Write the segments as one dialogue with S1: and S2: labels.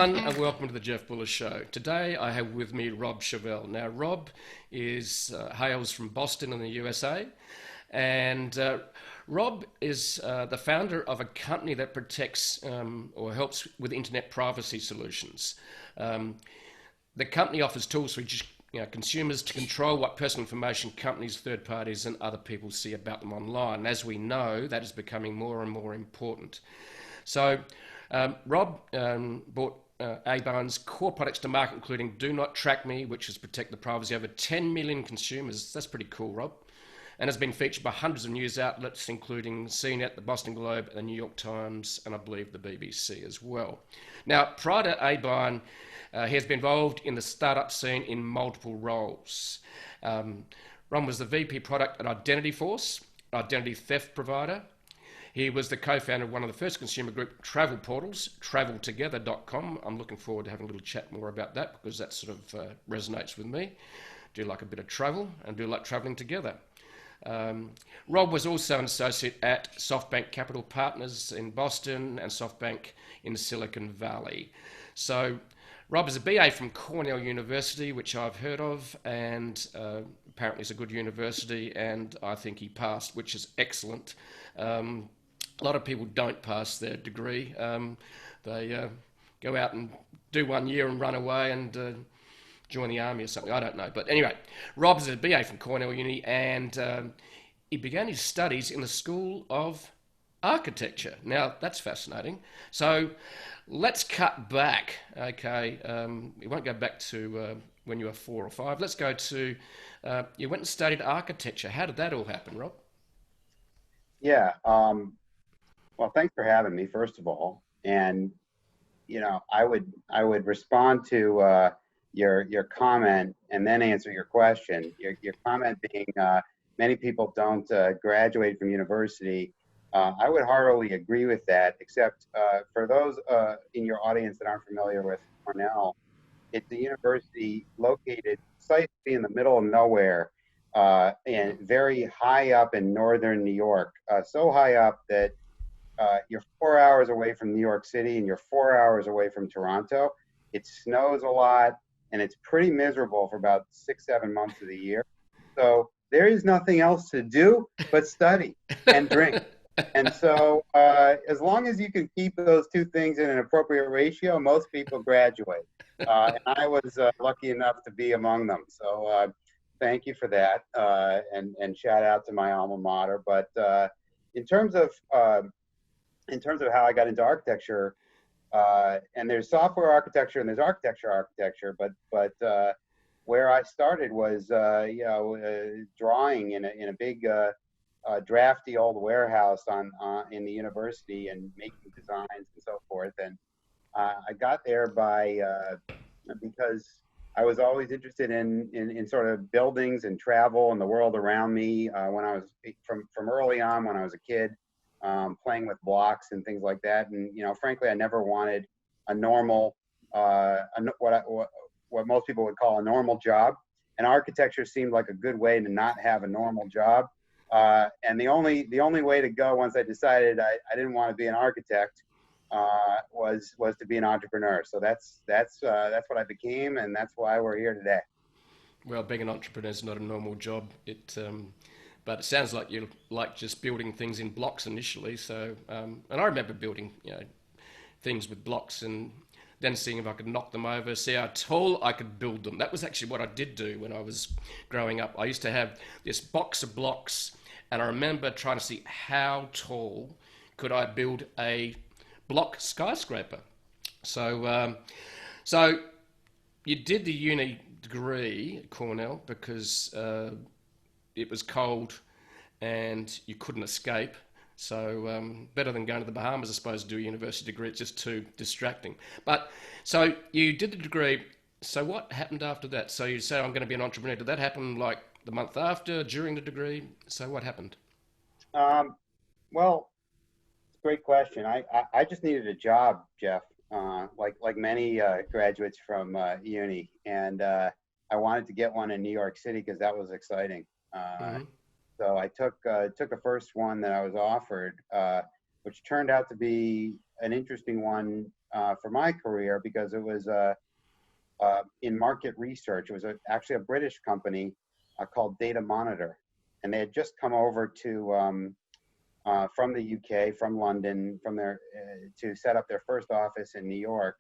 S1: everyone, and welcome to the Jeff Bullis Show. Today I have with me Rob Chevelle. Now, Rob hails from Boston in the USA, and Rob is the founder of a company that protects or helps with internet privacy solutions. The company offers tools for consumers to control what personal information companies, third parties, and other people see about them online. As we know, that is becoming more and more important. So, Rob brought Abine's core products to market, including DoNotTrackMe, which is protect the privacy of over 10 million consumers. That's pretty cool, Rob. And has been featured by hundreds of news outlets, including CNET, the Boston Globe, the New York Times, and I believe the BBC as well. Now, prior to Abine, he has been involved in the startup scene in multiple roles. Ron was the VP product at Identity Force, an identity theft provider. He was the co-founder of one of the first consumer group travel portals, traveltogether.com. I'm looking forward to having a little chat more about that because that sort of resonates with me. Do like a bit of travel and do like traveling together. Rob was also an associate at Softbank Capital Partners in Boston and Softbank in Silicon Valley. So Rob is a BA from Cornell University, which I've heard of, and apparently it's a good university, and I think he passed, which is excellent. A lot of people don't pass their degree. They go out and do 1 year and run away and join the army or something. I don't know. But anyway, Rob is a BA from Cornell Uni, and he began his studies in the School of Architecture. Now, that's fascinating. So let's cut back. Okay, we won't go back to when you were 4 or 5. Let's go to, you went and studied architecture. How did that all happen, Rob?
S2: Yeah. Well, thanks for having me, first of all. And I would respond to your comment and then answer your question. Your comment being many people don't graduate from university. I would heartily agree with that, except for those in your audience that aren't familiar with Cornell, it's a university located precisely in the middle of nowhere and very high up in northern New York, so high up that you're 4 hours away from New York City and you're 4 hours away from Toronto. It snows a lot and it's pretty miserable for about 6-7 months of the year. So there is nothing else to do but study and drink. And so as long as you can keep those two things in an appropriate ratio, most people graduate. And I was lucky enough to be among them. So thank you for that, and shout out to my alma mater. But in terms of how I got into architecture, and there's software architecture and there's architecture, but where I started was drawing in a big drafty old warehouse in the university and making designs and so forth. And I got there because I was always interested in sort of buildings and travel and the world around me. When I was from early on, when I was a kid, playing with blocks and things like that. And frankly, I never wanted a normal, what most people would call a normal job. And architecture seemed like a good way to not have a normal job. And the only way to go once I decided I didn't want to be an architect was to be an entrepreneur. So that's what I became, and that's why we're here today.
S1: Well, being an entrepreneur is not a normal job. But it sounds like you like just building things in blocks initially. So, and I remember building things with blocks and then seeing if I could knock them over, see how tall I could build them. That was actually what I did do when I was growing up. I used to have this box of blocks, and I remember trying to see how tall could I build a block skyscraper. So you did the uni degree at Cornell because it was cold and you couldn't escape. So better than going to the Bahamas, I suppose, to do a university degree. It's just too distracting. But so you did the degree. So what happened after that? So you say, I'm going to be an entrepreneur. Did that happen like the month after, during the degree? So what happened?
S2: Well, great question. I just needed a job, Jeff, like many graduates from uni. And I wanted to get one in New York City because that was exciting. So I took a first one that I was offered, which turned out to be an interesting one for my career because it was in market research. It was actually a British company called Data Monitor, and they had just come over to from the UK, from London, from their to set up their first office in New York,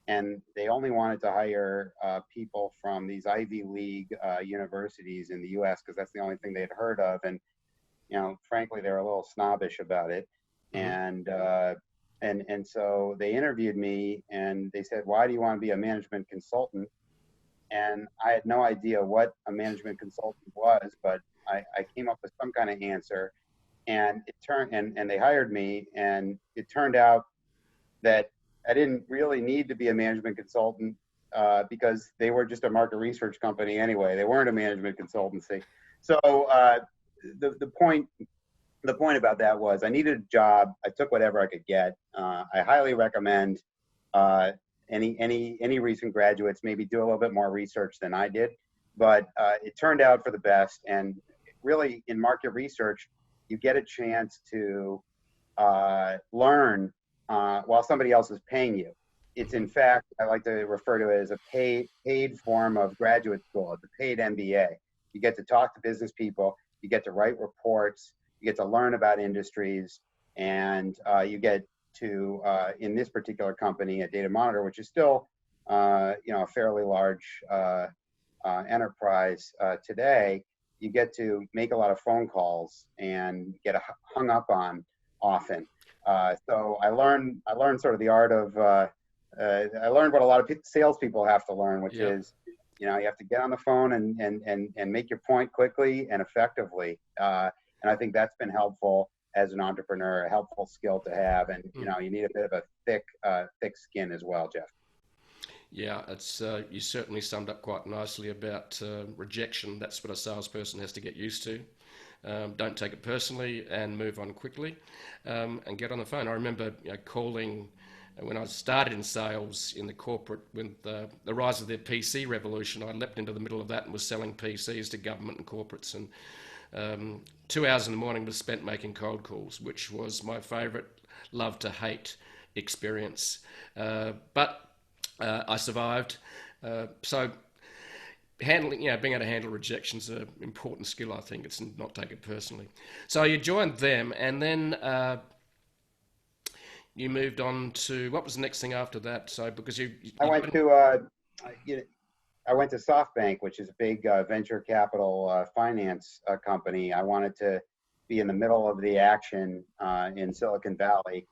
S2: and they only wanted to hire people from these Ivy League universities in the U.S. because that's the only thing they'd heard of, and frankly, they were a little snobbish about it, and so they interviewed me, and they said, "Why do you want to be a management consultant?" And I had no idea what a management consultant was, but I came up with some kind of answer, and and they hired me, and it turned out that I didn't really need to be a management consultant because they were just a market research company anyway. They weren't a management consultancy. So the point about that was I needed a job. I took whatever I could get. I highly recommend any recent graduates maybe do a little bit more research than I did, but it turned out for the best. And really, in market research, you get a chance to learn while somebody else is paying you. It's in fact, I like to refer to it as a paid form of graduate school. It's a paid MBA. You get to talk to business people. You get to write reports. You get to learn about industries, and you get to, in this particular company, at Data Monitor, which is still, a fairly large enterprise today. You get to make a lot of phone calls and get hung up on often. So I learned sort of the art of. I learned what a lot of salespeople have to learn, which is, you have to get on the phone and make your point quickly and effectively. And I think that's been helpful as an entrepreneur, a helpful skill to have. And, you need a bit of a thick skin as well, Jeff.
S1: Yeah, it's you certainly summed up quite nicely about rejection. That's what a salesperson has to get used to. Don't take it personally and move on quickly, and get on the phone. I remember calling when I started in sales in the corporate, when the rise of the PC revolution. I leapt into the middle of that and was selling PCs to government and corporates, and 2 hours in the morning was spent making cold calls, which was my favourite love to hate experience. But I survived. So handling, being able to handle rejection is an important skill, I think. It's not take it personally. So you joined them, and then you moved on to, what was the next thing after that? So because
S2: I went to SoftBank, which is a big venture capital finance company. I wanted to be in the middle of the action in Silicon Valley.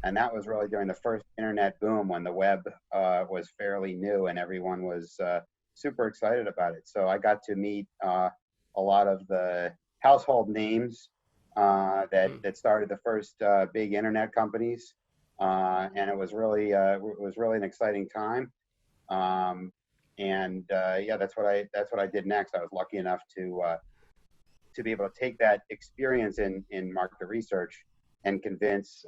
S2: And that was really during the first internet boom, when the web was fairly new and everyone was super excited about it. So I got to meet a lot of the household names that started the first big internet companies. And it was really an exciting time. That's what I did next. I was lucky enough to be able to take that experience in market research and convince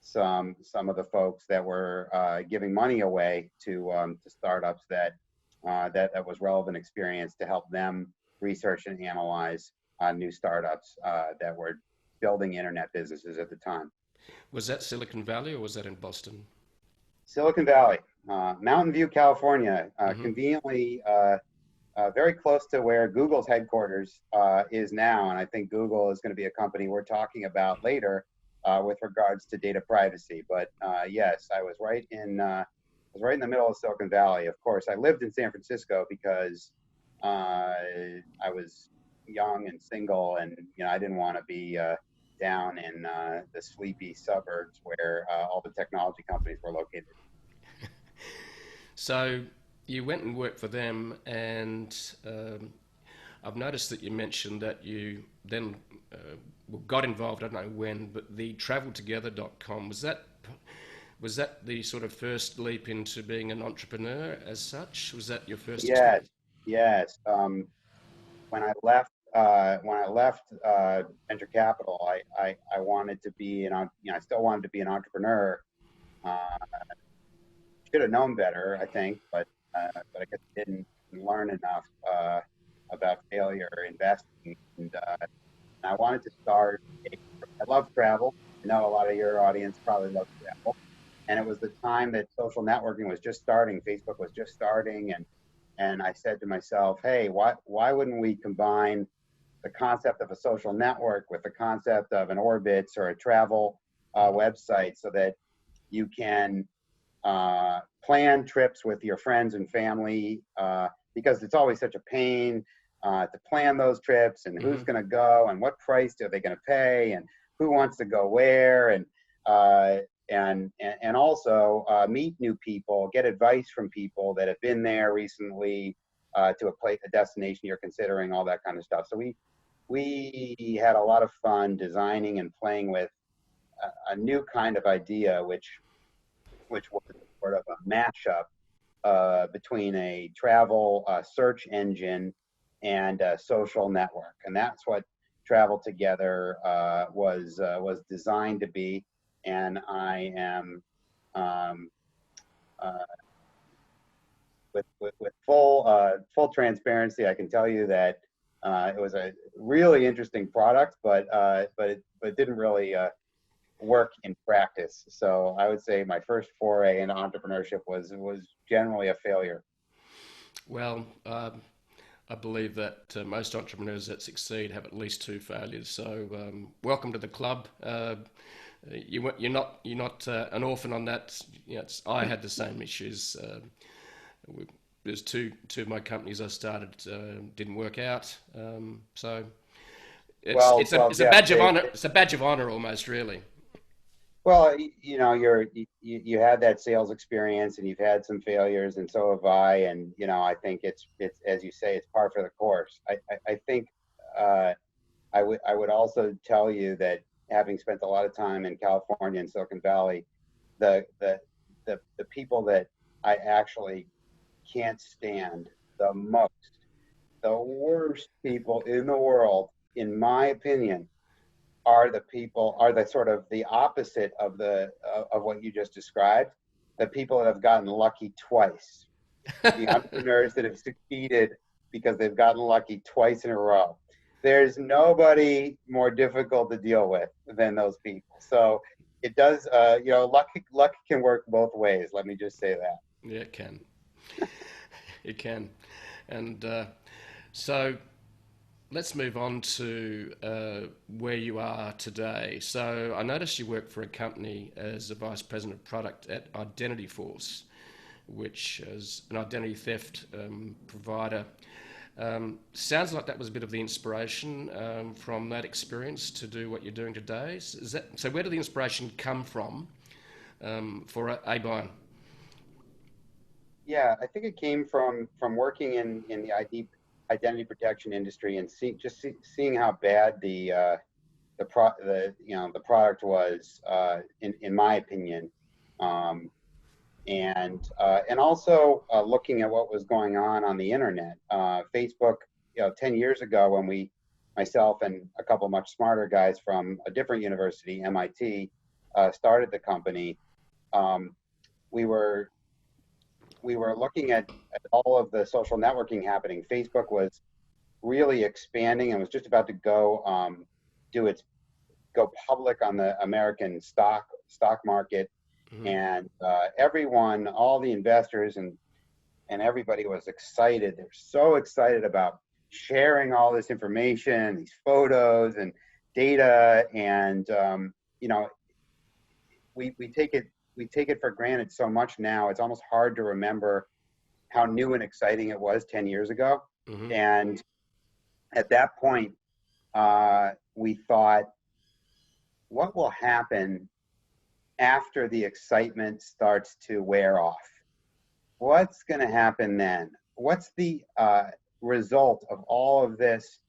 S2: some of the folks that were giving money away to startups that was relevant experience to help them research and analyze new startups that were building internet businesses at the time.
S1: Was that Silicon Valley or was that in Boston?
S2: Silicon Valley, Mountain View, California, conveniently very close to where Google's headquarters is now. And I think Google is going to be a company we're talking about later with regards to data privacy. But yes, I was right in the middle of Silicon Valley. Of course, I lived in San Francisco because I was young and single, and I didn't want to be down in the sleepy suburbs where all the technology companies were located.
S1: So you went and worked for them, and I've noticed that you mentioned that you then got involved, I don't know when, but the traveltogether.com, was that the sort of first leap into being an entrepreneur as such? Was that your first experience?
S2: Yes. When I left venture capital, I wanted to be I still wanted to be an entrepreneur. Should have known better, I think, but I guess I didn't learn enough about failure investing, and I wanted to start. I love travel. I know a lot of your audience probably loves travel, And it was the time that social networking was just starting, Facebook was just starting, and I said to myself, hey, why wouldn't we combine the concept of a social network with the concept of an Orbitz or a travel website, so that you can plan trips with your friends and family, because it's always such a pain to plan those trips, and who's going to go, and what price are they going to pay, and who wants to go where, and also meet new people, get advice from people that have been there recently, to a destination you're considering, all that kind of stuff. So we had a lot of fun designing and playing with a new kind of idea, which was sort of a mashup between a travel search engine and a social network, and that's what Travel Together was designed to be. And I am, with full transparency, I can tell you that it was a really interesting product, but it didn't really work in practice. So I would say my first foray into entrepreneurship was generally a failure.
S1: Well, I believe that most entrepreneurs that succeed have at least two failures. So welcome to the club. You're not an orphan on that. I had the same issues. There's two of my companies I started didn't work out. So it's a badge of honor. It's a badge of honor almost, really.
S2: Well, you had that sales experience, and you've had some failures, and so have I. And I think it's as you say, it's par for the course. I think I would also tell you that, having spent a lot of time in California and Silicon Valley, the people that I actually can't stand the most, the worst people in the world, in my opinion, are the sort of the opposite of what you just described. The people that have gotten lucky twice, the entrepreneurs that have succeeded because they've gotten lucky twice in a row. There's nobody more difficult to deal with than those people. So it does, luck can work both ways. Let me just say that.
S1: Yeah, it can. It can. And so let's move on to where you are today. So I noticed you work for a company as a vice president of product at Identity Force, which is an identity theft provider. Sounds like that was a bit of the inspiration from that experience to do what you're doing today. So where did the inspiration come from for Abine?
S2: Yeah, I think it came from working in the identity protection industry, and seeing how bad the product was, in my opinion, and also looking at what was going on the internet. Facebook, 10 years ago, when myself and a couple of much smarter guys from a different university, MIT, started the company, we were looking at all of the social networking happening. Facebook was really expanding and was just about to go public on the American stock market. Mm-hmm. And everyone, all the investors and everybody was excited. They're so excited about sharing all this information, these photos and data, and we take it for granted so much now. It's almost hard to remember how new and exciting it was 10 years ago. Mm-hmm. And at that point, we thought, what will happen after the excitement starts to wear off? What's going to happen then? What's the result of all of this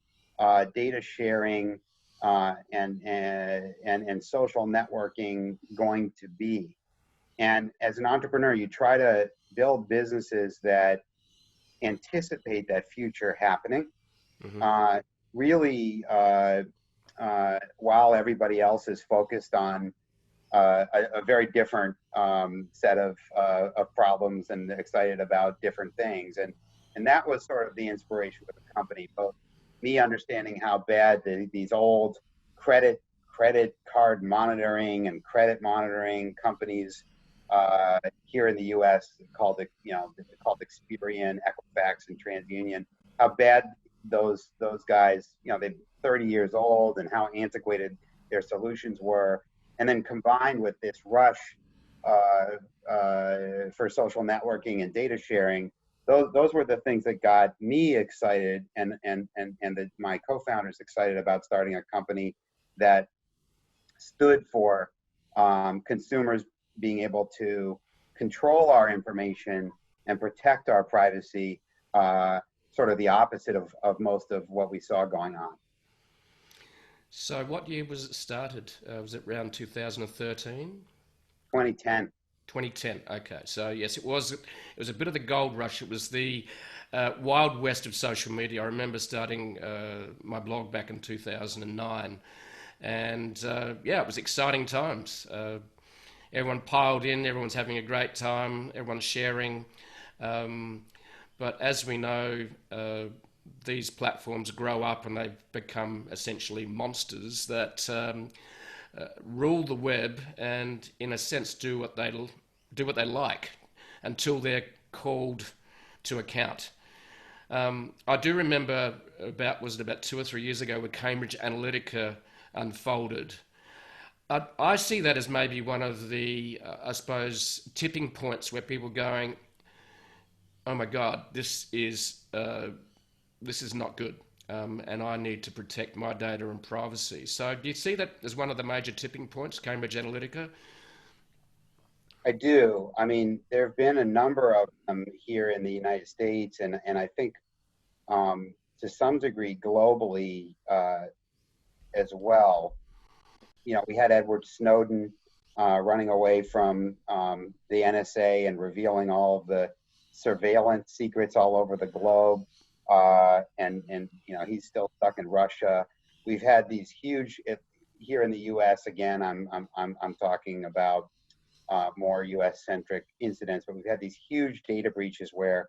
S2: data sharing and social networking going to be? And as an entrepreneur, you try to build businesses that anticipate that future happening, mm-hmm. Really, while everybody else is focused on a very different set of problems and excited about different things. And that was sort of the inspiration for the company, both me understanding how bad these old credit card monitoring and credit monitoring companies here in the U.S. called Experian, Equifax, and TransUnion. How bad those guys, they're 30 years old, and how antiquated their solutions were, and then combined with this rush for social networking and data sharing. Those were the things that got me excited, and my co-founders excited about starting a company that stood for consumers being able to control our information and protect our privacy, sort of the opposite of most of what we saw going on.
S1: So what year was it started? Was it around 2013?
S2: 2010.
S1: 2010. Okay. So yes, it was a bit of the gold rush. It was the wild west of social media. I remember starting my blog back in 2009, and yeah, it was exciting times. Everyone piled in. Everyone's having a great time. Everyone's sharing. But as we know, these platforms grow up and they become essentially monsters that rule the web and, in a sense, do what they like until they're called to account. I do remember about 2 or 3 years ago when Cambridge Analytica unfolded. I see that as maybe one of the, I suppose, tipping points where people are going, oh my God, this is not good, and I need to protect my data and privacy. So do you see that as one of the major tipping points, Cambridge Analytica?
S2: I do. I mean, there have been a number of them here in the United States, and I think to some degree globally as well. We had Edward Snowden running away from the NSA and revealing all of the surveillance secrets all over the globe, and he's still stuck in Russia. We've had these huge here in the U.S. Again, I'm talking about more U.S.-centric incidents, but we've had these huge data breaches where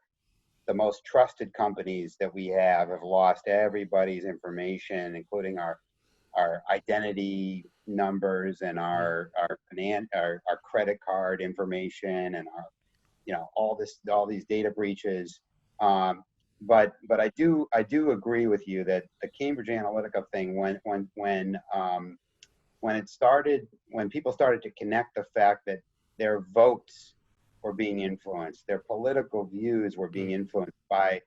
S2: the most trusted companies that we have lost everybody's information, including our identity numbers and our credit card information and our all these data breaches. But I do agree with you that the Cambridge Analytica thing, when people started to connect the fact that their votes were being influenced, their political views were being influenced by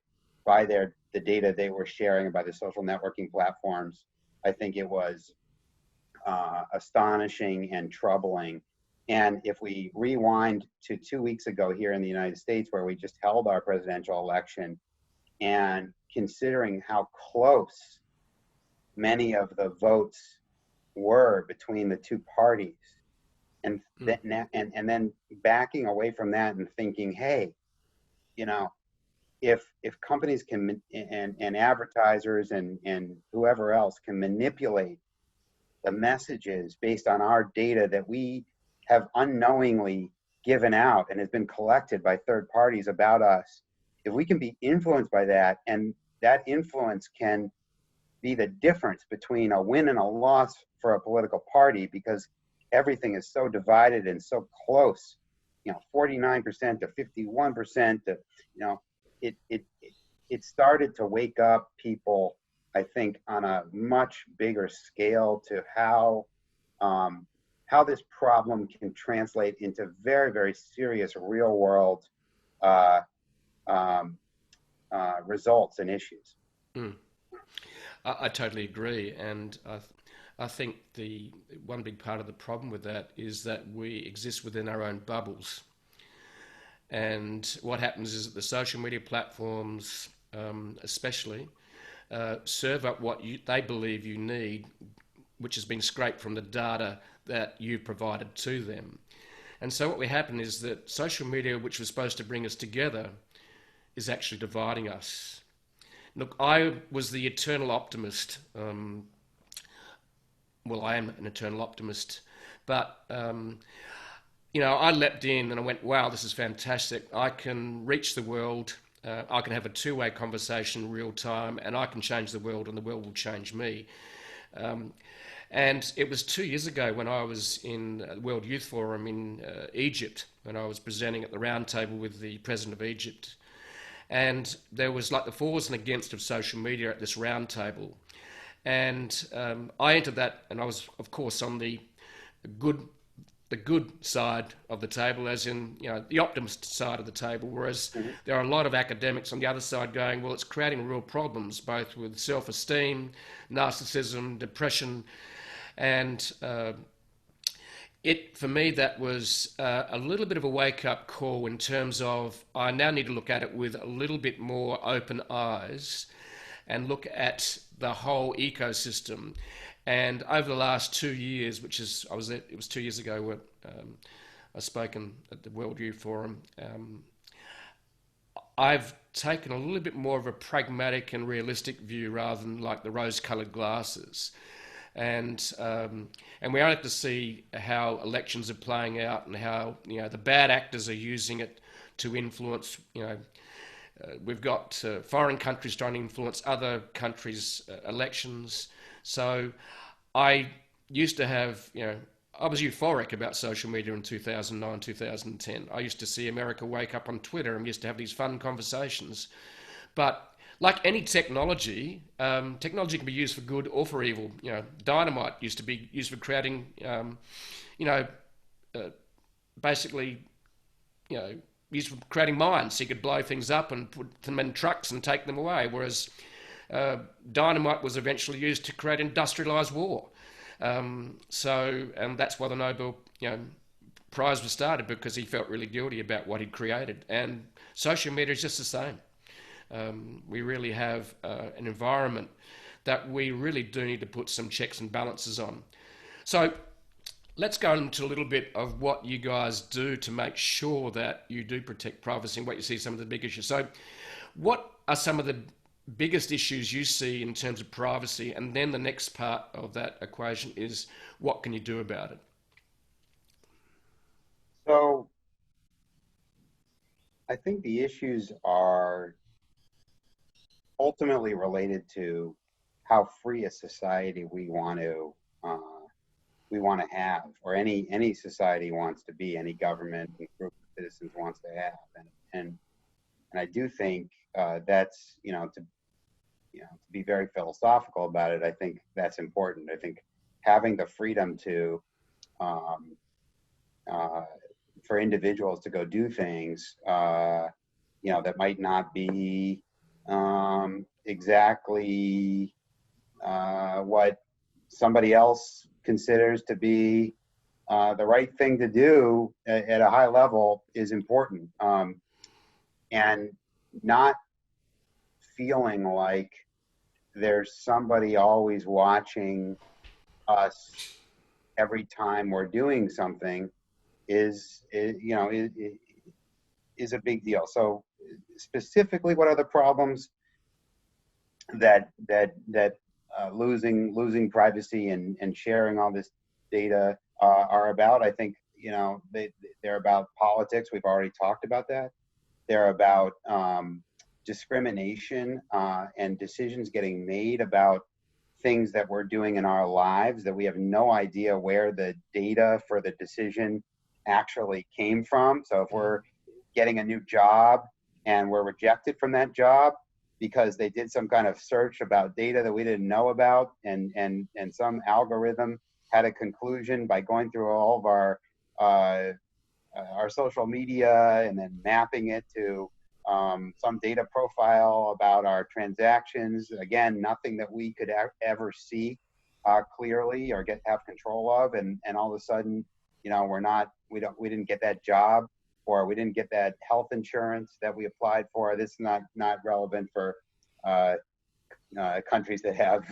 S2: the data they were sharing, by the social networking platforms, I think it was astonishing and troubling. And if we rewind to 2 weeks ago here in the United States, where we just held our presidential election, and considering how close many of the votes were between the two parties, and then backing away from that and thinking, hey, if companies can and advertisers and whoever else can manipulate the messages based on our data that we have unknowingly given out and has been collected by third parties about us, if we can be influenced by that, and that influence can be the difference between a win and a loss for a political party, because everything is so divided and so close, 49% to 51% to, it started to wake up people, I think, on a much bigger scale to how this problem can translate into very, very serious real world results and issues.
S1: I totally agree, and I think the one big part of the problem with that is that we exist within our own bubbles. And what happens is that the social media platforms, especially, serve up what they believe you need, which has been scraped from the data that you provided to them. And so what we happen is that social media, which was supposed to bring us together, is actually dividing us. Look, I was the eternal optimist. Well, I am an eternal optimist, but I leapt in and I went, wow, this is fantastic. I can reach the world. I can have a two-way conversation real time, and I can change the world, and the world will change me. And it was 2 years ago when I was in the World Youth Forum in Egypt, when I was presenting at the round table with the president of Egypt. And there was like the fors and against of social media at this round table. And I entered that, and I was, of course, on good the good side of the table, as in, you know, the optimist side of the table, whereas there are a lot of academics on the other side going, well, it's creating real problems, both with self-esteem, narcissism, depression, and for me, that was a little bit of a wake-up call in terms of I now need to look at it with a little bit more open eyes and look at the whole ecosystem. And over the last 2 years, it was 2 years ago when I spoke at the World Youth Forum, I've taken a little bit more of a pragmatic and realistic view rather than like the rose-coloured glasses. And we only have to see how elections are playing out and how, you know, the bad actors are using it to influence, you know, we've got foreign countries trying to influence other countries' elections. So I used to have, you know, I was euphoric about social media in 2009, 2010. I used to see America wake up on Twitter and used to have these fun conversations. But like any technology, technology can be used for good or for evil. You know, dynamite used to be used for creating, basically, you know, used for creating mines. So you could blow things up and put them in trucks and take them away. Whereas dynamite was eventually used to create industrialized war. And that's why the Nobel, you know, Prize was started, because he felt really guilty about what he'd created. And social media is just the same. We really have an environment that we really do need to put some checks and balances on. So let's go into a little bit of what you guys do to make sure that you do protect privacy and what you see some of the big issues. So what are some of the biggest issues you see in terms of privacy? And then the next part of that equation is, what can you do about it?
S2: So I think the issues are ultimately related to how free a society we want to have, or any society wants to be, any government and group of citizens wants to have, and I do think that's, you know, to be very philosophical about it, I think that's important. I think having the freedom to for individuals to go do things, you know, that might not be exactly what somebody else considers to be the right thing to do at a high level is important. And not feeling like there's somebody always watching us every time we're doing something is a big deal. So specifically, what are the problems that losing privacy and sharing all this data are about? I think, you know, they're about politics. We've already talked about that. They're about discrimination and decisions getting made about things that we're doing in our lives that we have no idea where the data for the decision actually came from. So if we're getting a new job and we're rejected from that job because they did some kind of search about data that we didn't know about, and some algorithm had a conclusion by going through all of our social media and then mapping it to some data profile about our transactions. Again, nothing that we could ever see clearly or have control of, and all of a sudden, you know, we didn't get that job, or we didn't get that health insurance that we applied for. This is not relevant for countries that have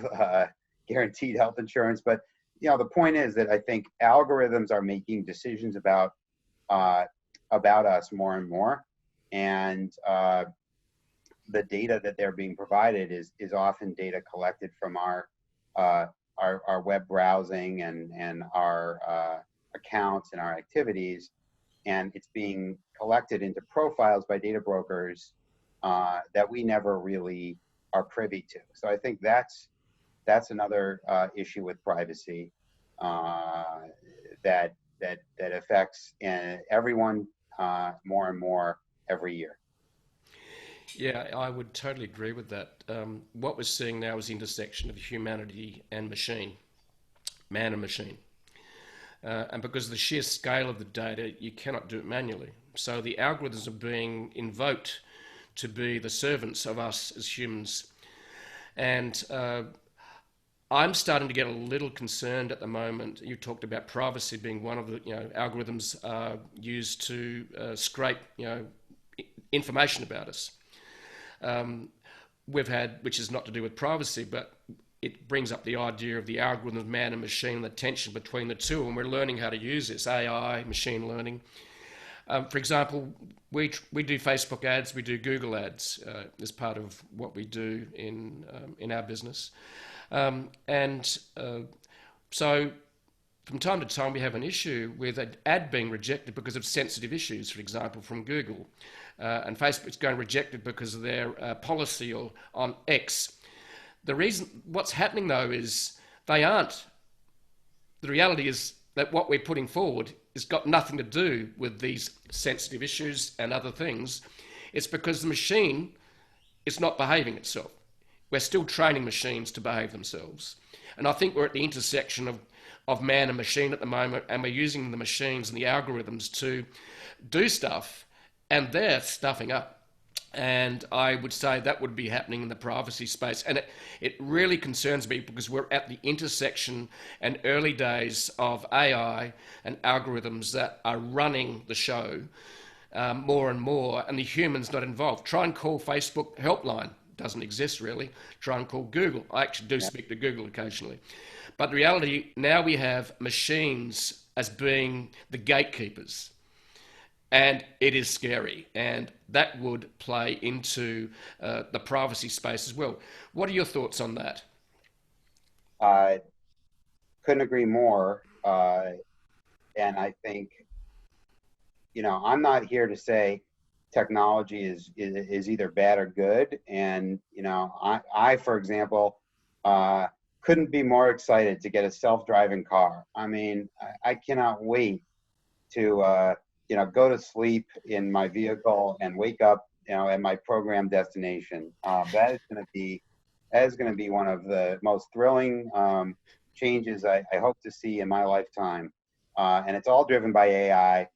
S2: guaranteed health insurance, but, you know, the point is that I think algorithms are making decisions about us more and more, and the data that they're being provided is often data collected from our web browsing and our accounts and our activities, and it's being collected into profiles by data brokers that we never really are privy to. So I think that's that's another issue with privacy that affects everyone more and more every year.
S1: Yeah, I would totally agree with that. What we're seeing now is the intersection of humanity and machine, man and machine. And because of the sheer scale of the data, you cannot do it manually. So the algorithms are being invoked to be the servants of us as humans. And I'm starting to get a little concerned at the moment. You talked about privacy being one of the algorithms used to scrape information about us. We've had, which is not to do with privacy, but it brings up the idea of the algorithm of man and machine and the tension between the two, and we're learning how to use this AI, machine learning. For example, we do Facebook ads, we do Google ads as part of what we do in our business, so from time to time we have an issue with an ad being rejected because of sensitive issues, for example, from Google, and Facebook's going rejected because of their policy on X. The reason, what's happening though, is they aren't. The reality is that what we're putting forward has got nothing to do with these sensitive issues and other things. It's because the machine is not behaving itself. We're still training machines to behave themselves. And I think we're at the intersection of man and machine at the moment, and we're using the machines and the algorithms to do stuff, and they're stuffing up. And I would say that would be happening in the privacy space. And it really concerns me because we're at the intersection and early days of AI and algorithms that are running the show more and more, and the human's not involved. Try and call Facebook helpline. Doesn't exist really. Try and call Google. I actually do speak to Google occasionally. But the reality, now we have machines as being the gatekeepers. And it is scary, and that would play into the privacy space as well. What are your thoughts on that?
S2: I couldn't agree more. And I think, I'm not here to say technology is either bad or good. And, I for example, couldn't be more excited to get a self-driving car. I mean, I cannot wait to, go to sleep in my vehicle and wake up, at my program destination. That is going to be one of the most thrilling changes I hope to see in my lifetime. And it's all driven by AI,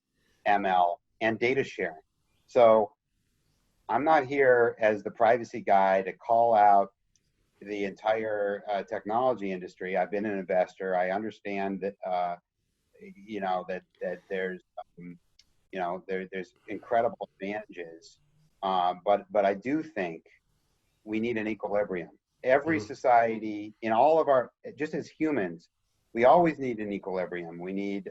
S2: ML, and data sharing. So I'm not here as the privacy guy to call out the entire technology industry. I've been an investor. I understand that, that there's there's incredible advantages, but I do think we need an equilibrium. Every society, in all of our, just as humans, we always need an equilibrium. We need,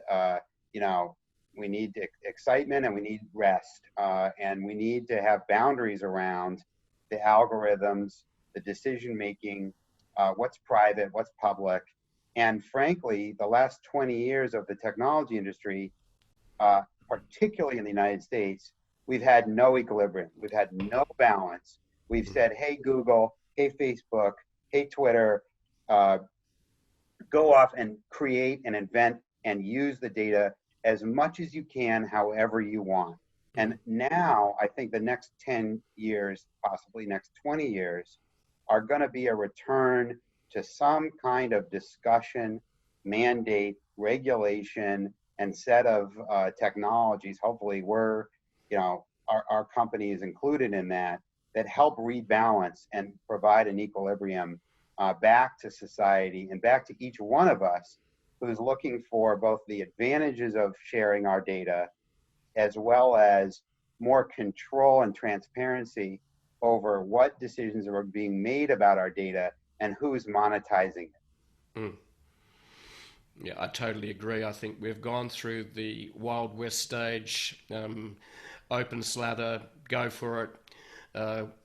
S2: we need excitement and we need rest, and we need to have boundaries around the algorithms, the decision making, what's private, what's public, and frankly, the last 20 years of the technology industry. Particularly in the United States, we've had no equilibrium. We've had no balance. We've said, hey, Google, hey, Facebook, hey, Twitter, go off and create and invent and use the data as much as you can, however you want. And now I think the next 10 years, possibly next 20 years, are going to be a return to some kind of discussion, mandate, regulation, and set of technologies. Hopefully we're, our company is included in that help rebalance and provide an equilibrium back to society and back to each one of us who's looking for both the advantages of sharing our data as well as more control and transparency over what decisions are being made about our data and who's monetizing it.
S1: Mm. Yeah, I totally agree. I think we've gone through the Wild West stage, open slather, go for it.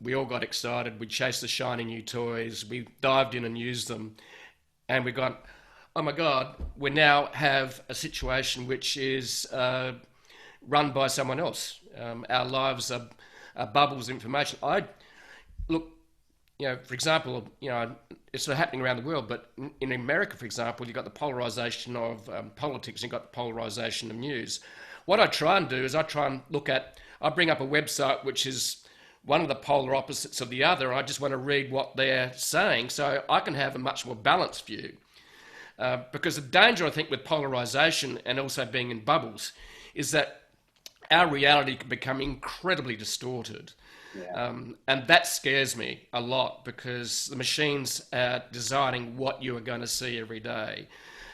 S1: We all got excited. We chased the shiny new toys. We dived in and used them. And we got, oh my God, we now have a situation which is run by someone else. Our lives are bubbles of information. Look, for example, it's sort of happening around the world, but in America, for example, you've got the polarization of politics, you've got the polarization of news. What I try and do is I bring up a website which is one of the polar opposites of the other. I just want to read what they're saying so I can have a much more balanced view. Because the danger, I think, with polarization and also being in bubbles is that our reality can become incredibly distorted.
S2: Yeah.
S1: And that scares me a lot because the machines are designing what you are going to see every day.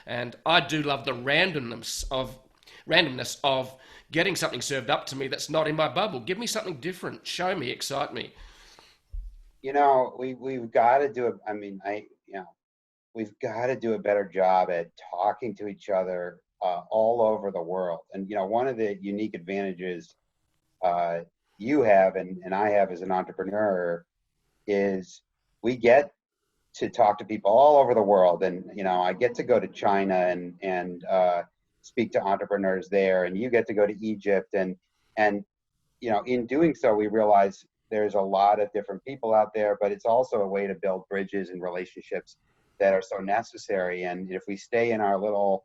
S1: And I do love the randomness of getting something served up to me that's not in my bubble. Give me something different. Show me, excite me.
S2: We've got to do it. I mean, we've got to do a better job at talking to each other all over the world. And one of the unique advantages you have and I have as an entrepreneur is we get to talk to people all over the world. And I get to go to China and speak to entrepreneurs there, and you get to go to Egypt, and in doing so, we realize there's a lot of different people out there, but it's also a way to build bridges and relationships that are so necessary. And if we stay in our little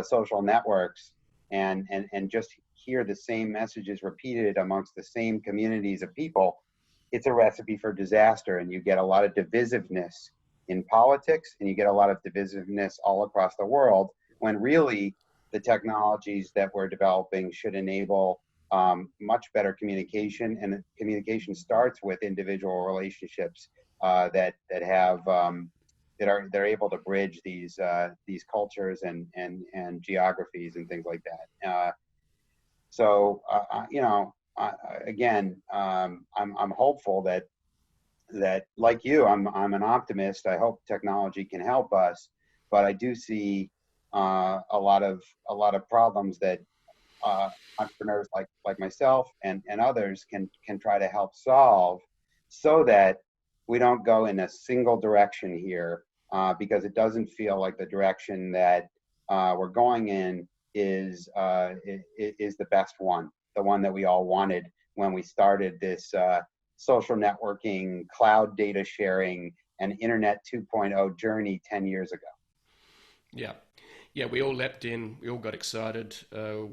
S2: social networks and just hear the same messages repeated amongst the same communities of people, it's a recipe for disaster. And you get a lot of divisiveness in politics, and you get a lot of divisiveness all across the world, when really the technologies that we're developing should enable much better communication. And communication starts with individual relationships that are able to bridge these cultures and geographies and things like that. Again, I'm hopeful that like you, I'm an optimist. I hope technology can help us, but I do see a lot of problems that entrepreneurs like myself and others can try to help solve, so that we don't go in a single direction here, because it doesn't feel like the direction that we're going in is the best one, the one that we all wanted when we started this social networking, cloud data sharing, and Internet 2.0 journey 10 years ago.
S1: Yeah, we all leapt in, we all got excited,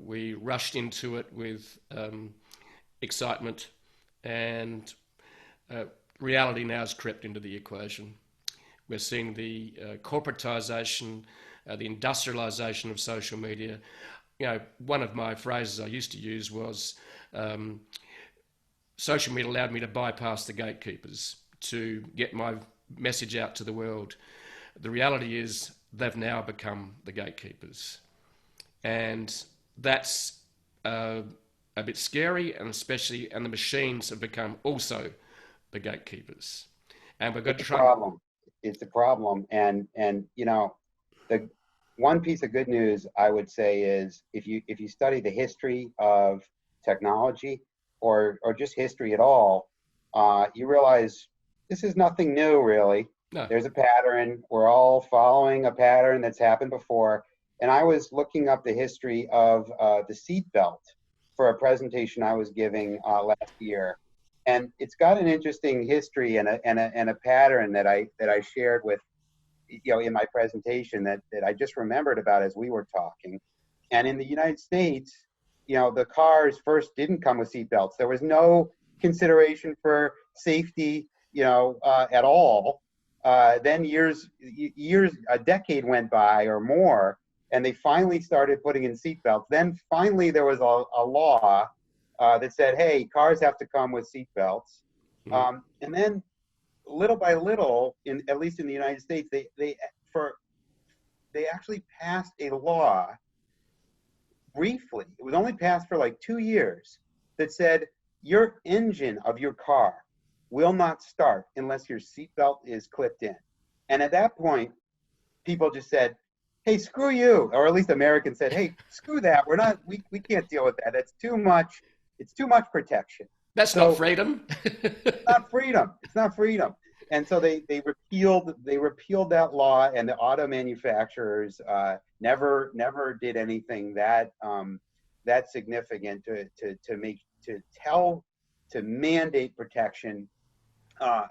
S1: we rushed into it with excitement, and reality now has crept into the equation. We're seeing the corporatization, the industrialization of social media. One of my phrases I used to use was, social media allowed me to bypass the gatekeepers to get my message out to the world. The reality is they've now become the gatekeepers. And that's a bit scary, and the machines have become also the gatekeepers. And we've got to try.
S2: It's a problem. And the one piece of good news I would say is if you study the history of technology or just history at all, you realize this is nothing new, really.
S1: No.
S2: There's a pattern. We're all following a pattern that's happened before. And I was looking up the history of the seatbelt for a presentation I was giving last year. And it's got an interesting history and a pattern that I shared with, in my presentation that I just remembered about as we were talking. And in the United States, the cars first didn't come with seatbelts. There was no consideration for safety, at all. Then a decade went by or more, and they finally started putting in seatbelts. Then finally there was a law that said, hey, cars have to come with seatbelts. Mm-hmm. And then little by little, at least in the United States, they actually passed a law briefly. It was only passed for like 2 years, that said your engine of your car will not start unless your seatbelt is clipped in. And at that point, people just said, hey, screw you. Or at least Americans said, hey, screw that. We can't deal with that. It's too much protection.
S1: That's not freedom.
S2: It's not freedom. It's not freedom. And so they repealed that law, and the auto manufacturers never did anything that significant to mandate protection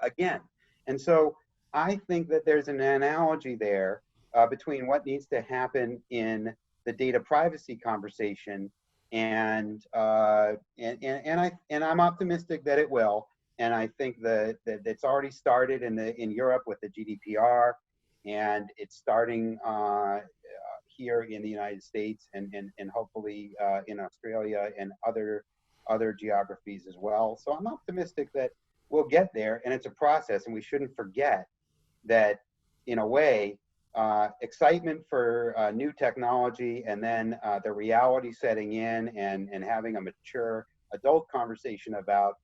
S2: again. And so I think that there's an analogy there between what needs to happen in the data privacy conversation, and I'm optimistic that it will. And I think that it's already started in Europe with the GDPR, and it's starting here in the United States, and hopefully in Australia and other geographies as well. So I'm optimistic that we'll get there, and it's a process, and we shouldn't forget that, in a way, excitement for new technology, and then the reality setting in, and having a mature adult conversation about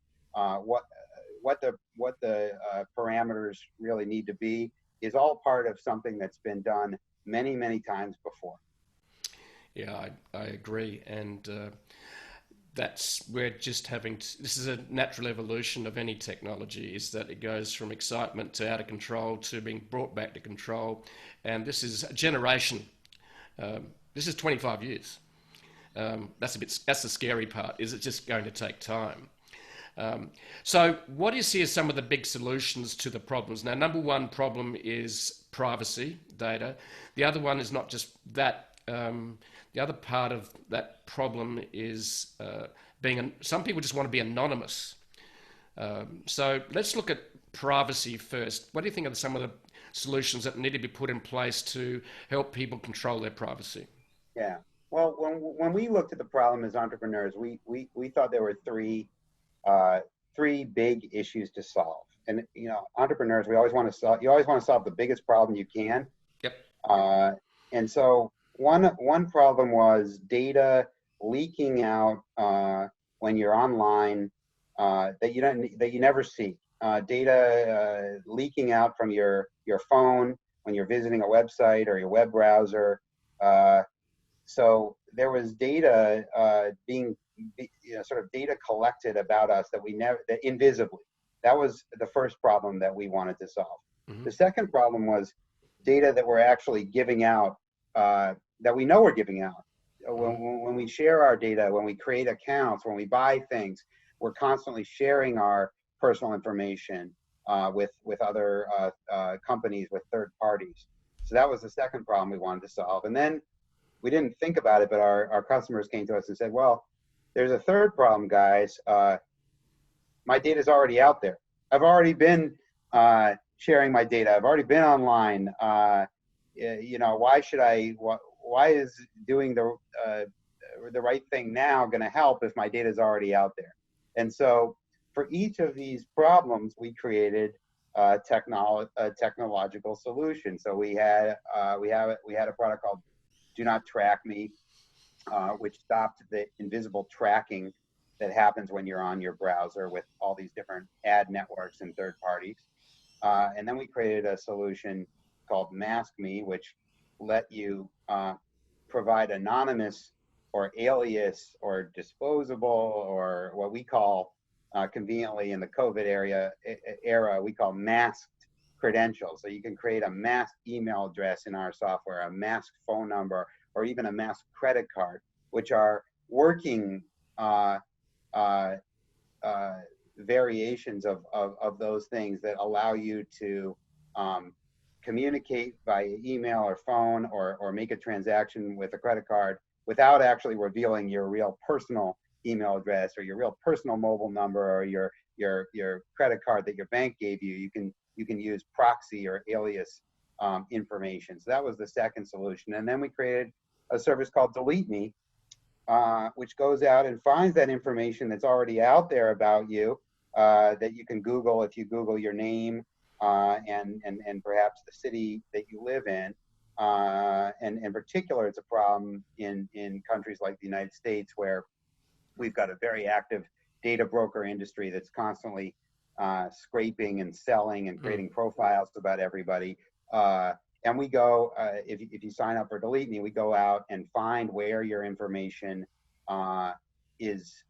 S2: what the parameters really need to be, is all part of something that's been done many times before.
S1: Yeah, I agree, and we're just having this is a natural evolution of any technology, is that it goes from excitement to out of control to being brought back to control, and this is a generation. This is 25 years. That's the scary part. Is it just going to take time? So what do you see as some of the big solutions to the problems? Now, number one problem is privacy data. The other one is not just that. The other part of that problem is some people just want to be anonymous. So let's look at privacy first. What do you think are some of the solutions that need to be put in place to help people control their privacy?
S2: Yeah. Well, when we looked at the problem as entrepreneurs, we thought there were three big issues to solve. And entrepreneurs, we always want to solve. You always want to solve the biggest problem you can.
S1: Yep.
S2: And so one problem was data leaking out when you're online that you never see. Data leaking out from your phone when you're visiting a website or your web browser. So there was data being sort of data collected about us that that invisibly. That was the first problem that we wanted to solve. Mm-hmm. The second problem was data that we're actually giving out, that we know we're giving out. When we share our data, when we create accounts, when we buy things, we're constantly sharing our personal information with other companies, with third parties. So that was the second problem we wanted to solve. And then we didn't think about it, but our customers came to us and said, well, there's a third problem, guys. My data's already out there. I've already been sharing my data. I've already been online. Why is doing the right thing now going to help if my data is already out there? And so for each of these problems, we created a technological solution. So we had a product called DoNotTrackMe, which stopped the invisible tracking that happens when you're on your browser with all these different ad networks and third parties. And then we created a solution called MaskMe, which let you provide anonymous or alias or disposable, or what we call conveniently in the COVID era, we call masked credentials. So you can create a masked email address in our software, a masked phone number, or even a masked credit card, which are working variations of those things that allow you to communicate via email or phone, or make a transaction with a credit card without actually revealing your real personal email address or your real personal mobile number or your credit card that your bank gave you. You can use proxy or alias information. So that was the second solution. And then we created a service called DoNotTrackMe, which goes out and finds that information that's already out there about you, that you can Google if you Google your name and perhaps the city that you live in. And in particular, it's a problem in countries like the United States, where we've got a very active data broker industry that's constantly scraping and selling and creating profiles about everybody. And we go, if you sign up for DoNotTrackMe, we go out and find where your information is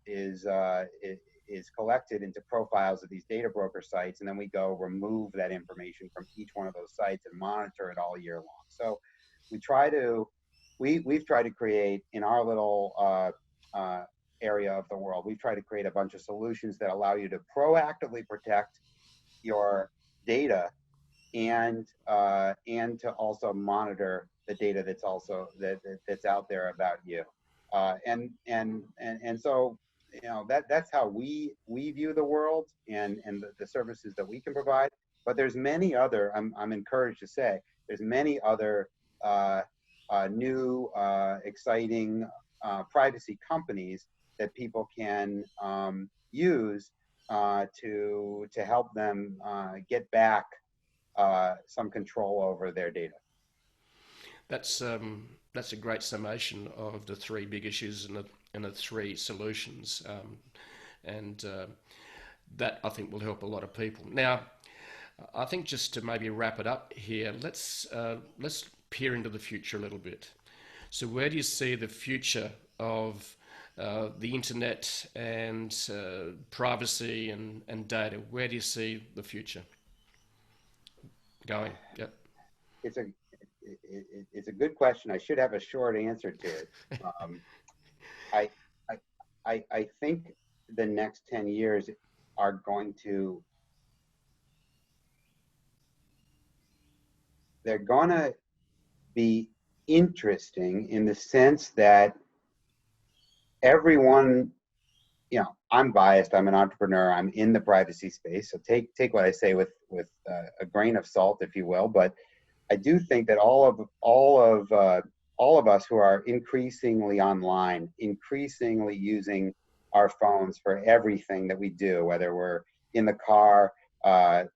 S2: collected into profiles of these data broker sites, and then we go remove that information from each one of those sites and monitor it all year long. So we've tried to create, in our little area of the world, we've tried to create a bunch of solutions that allow you to proactively protect your data and to also monitor the data that's also that's out there about you. And so that's how we view the world and the services that we can provide. But there's many other, I'm encouraged to say, there's many other new exciting privacy companies that people can use to help them get back some control over their data.
S1: That's a great summation of the three big issues and the three solutions, and that I think will help a lot of people. Now, I think just to maybe wrap it up here, let's peer into the future a little bit. So, where do you see the future of the internet and privacy and data? Where do you see the future going? Yep.
S2: It's a good question. I should have a short answer to it. I think the next 10 years are going to, they're going to be interesting in the sense that everyone, I'm biased, I'm an entrepreneur, I'm in the privacy space, so take what I say with a grain of salt, if you will, but I do think that all of us who are increasingly online, increasingly using our phones for everything that we do, whether we're in the car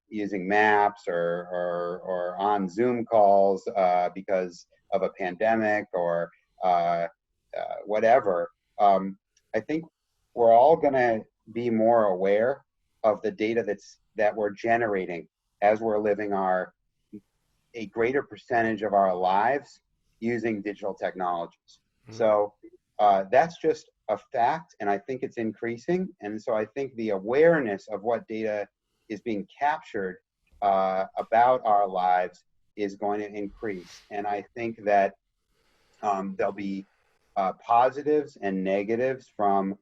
S2: using maps or on Zoom calls because of a pandemic or whatever, I think we're all going to be more aware of the data that we're generating as we're living a greater percentage of our lives using digital technologies. Mm-hmm. So that's just a fact, and I think it's increasing. And so I think the awareness of what data is being captured about our lives is going to increase. And I think that there'll be positives and negatives from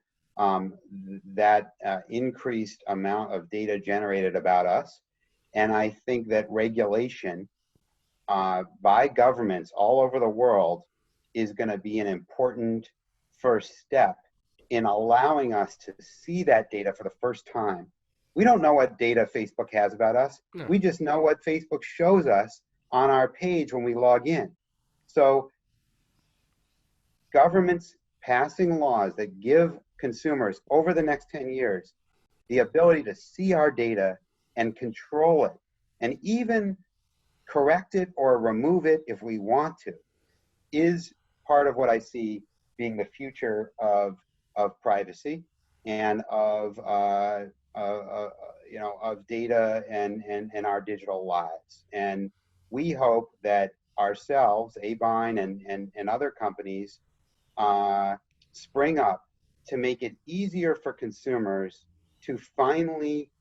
S2: that increased amount of data generated about us. And I think that regulation by governments all over the world is going to be an important first step in allowing us to see that data for the first time. We don't know what data Facebook has about us. No. We just know what Facebook shows us on our page when we log in. So governments passing laws that give consumers over the next 10 years the ability to see our data and control it and even correct it or remove it if we want to is part of what I see being the future of privacy and of data and our digital lives. And we hope that ourselves, Abine and other companies spring up to make it easier for consumers to finally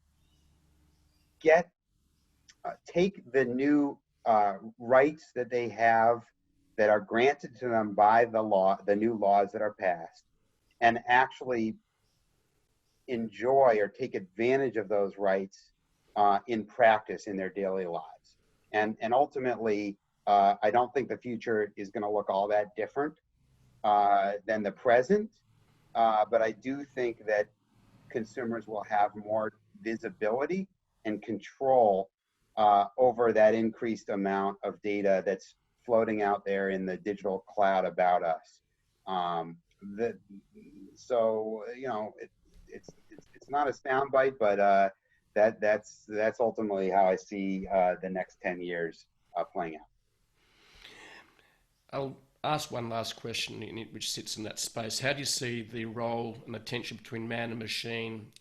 S2: take the new rights that they have that are granted to them by the new laws that are passed, and actually enjoy or take advantage of those rights in practice in their daily lives. And ultimately, I don't think the future is going to look all that different than the present, but I do think that consumers will have more visibility and control over that increased amount of data that's floating out there in the digital cloud about us. So it's not a soundbite, but that's ultimately how I see the next 10 years playing out.
S1: I'll ask one last question which sits in that space. How do you see the role and the tension between man and machine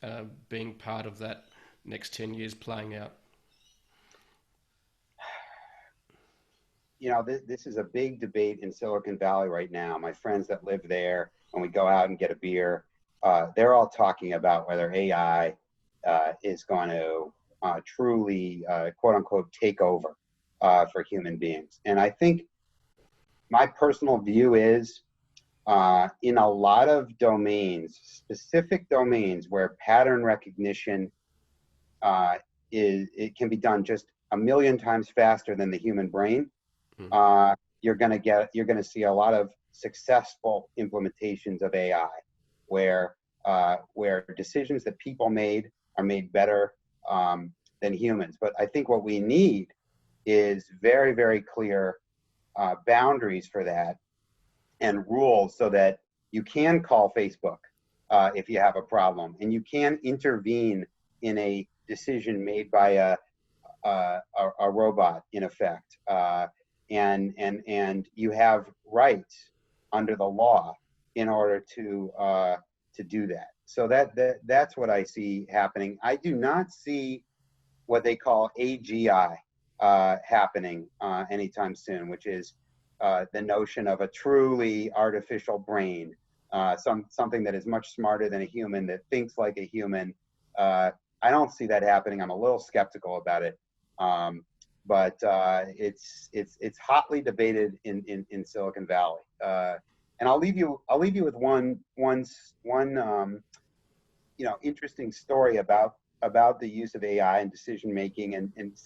S1: being part of that next 10 years playing out?
S2: This is a big debate in Silicon Valley right now. My friends that live there, when we go out and get a beer, they're all talking about whether AI is going to truly, quote unquote, take over for human beings. And I think my personal view is in a lot of domains, specific domains where pattern recognition it can be done just a million times faster than the human brain, you're going to see a lot of successful implementations of AI, where decisions that people made are made better than humans. But I think what we need is very, very clear boundaries for that and rules, so that you can call Facebook if you have a problem, and you can intervene in a decision made by a robot, in effect, and you have rights under the law in order to do that. So that's what I see happening. I do not see what they call AGI happening anytime soon, which is the notion of a truly artificial brain, something that is much smarter than a human, that thinks like a human. I don't see that happening. I'm a little skeptical about it, but it's hotly debated in Silicon Valley. And I'll leave you with one interesting story about the use of AI in decision making. And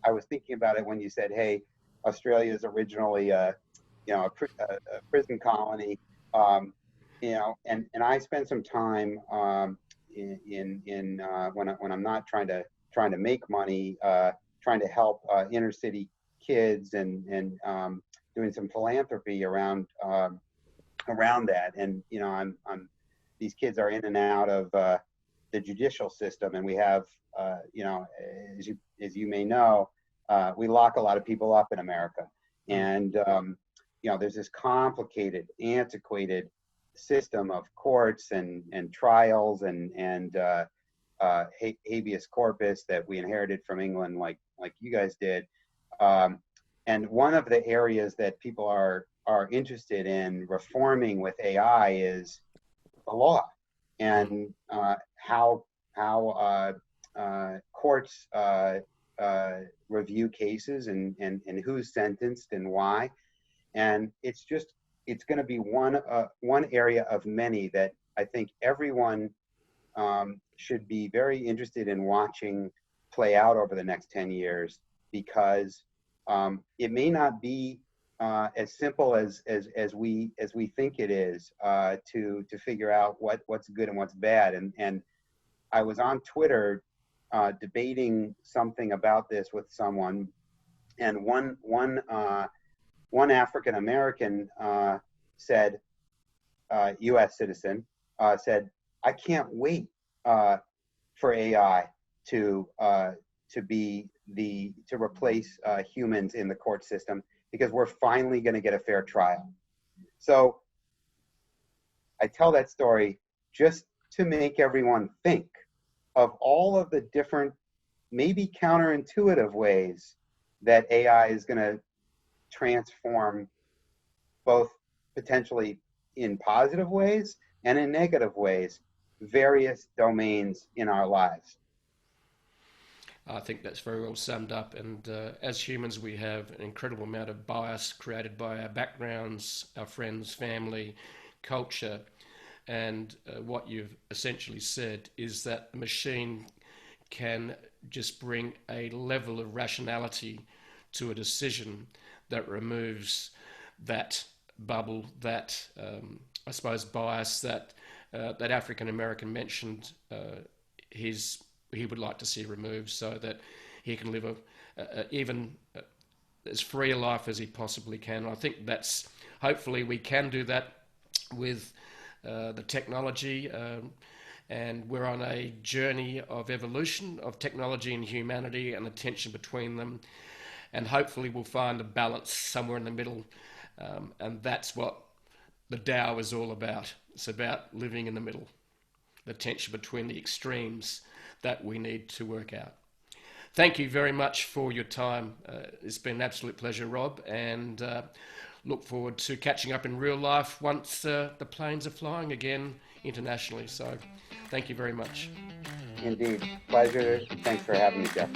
S2: I was thinking about it when you said, hey, Australia is originally a prison colony, and I spent some time when I'm not trying to make money, trying to help inner city kids and doing some philanthropy around that. And these kids are in and out of the judicial system, and we have as you may know, we lock a lot of people up in America, and there's this complicated, antiquated system of courts and trials and habeas corpus that we inherited from England, like you guys did. And one of the areas that people are interested in reforming with AI is the law, and how courts review cases and who's sentenced and why. And it's going to be one area of many that I think everyone should be very interested in watching play out over the next 10 years, because it may not be as simple as we think it is to figure out what's good and what's bad. And I was on Twitter debating something about this with someone, and one African American said, U.S. citizen, said, I can't wait for AI to replace humans in the court system, because we're finally going to get a fair trial. So I tell that story just to make everyone think of all of the different, maybe counterintuitive ways that AI is going to transform, both potentially in positive ways and in negative ways, various domains in our lives.
S1: I think that's very well summed up. And as humans, we have an incredible amount of bias created by our backgrounds, our friends, family, culture. And what you've essentially said is that the machine can just bring a level of rationality to a decision that removes that bubble, that I suppose bias that African American mentioned he would like to see removed, so that he can live even as free a life as he possibly can. I think that's, hopefully we can do that with the technology, and we're on a journey of evolution of technology and humanity and the tension between them, and hopefully we'll find a balance somewhere in the middle, and that's what the Tao is all about. It's about living in the middle, the tension between the extremes that we need to work out. Thank you very much for your time. It's been an absolute pleasure, Rob, and look forward to catching up in real life once the planes are flying again internationally. So thank you very much.
S2: Indeed. Pleasure. Thanks for having me, Jeff.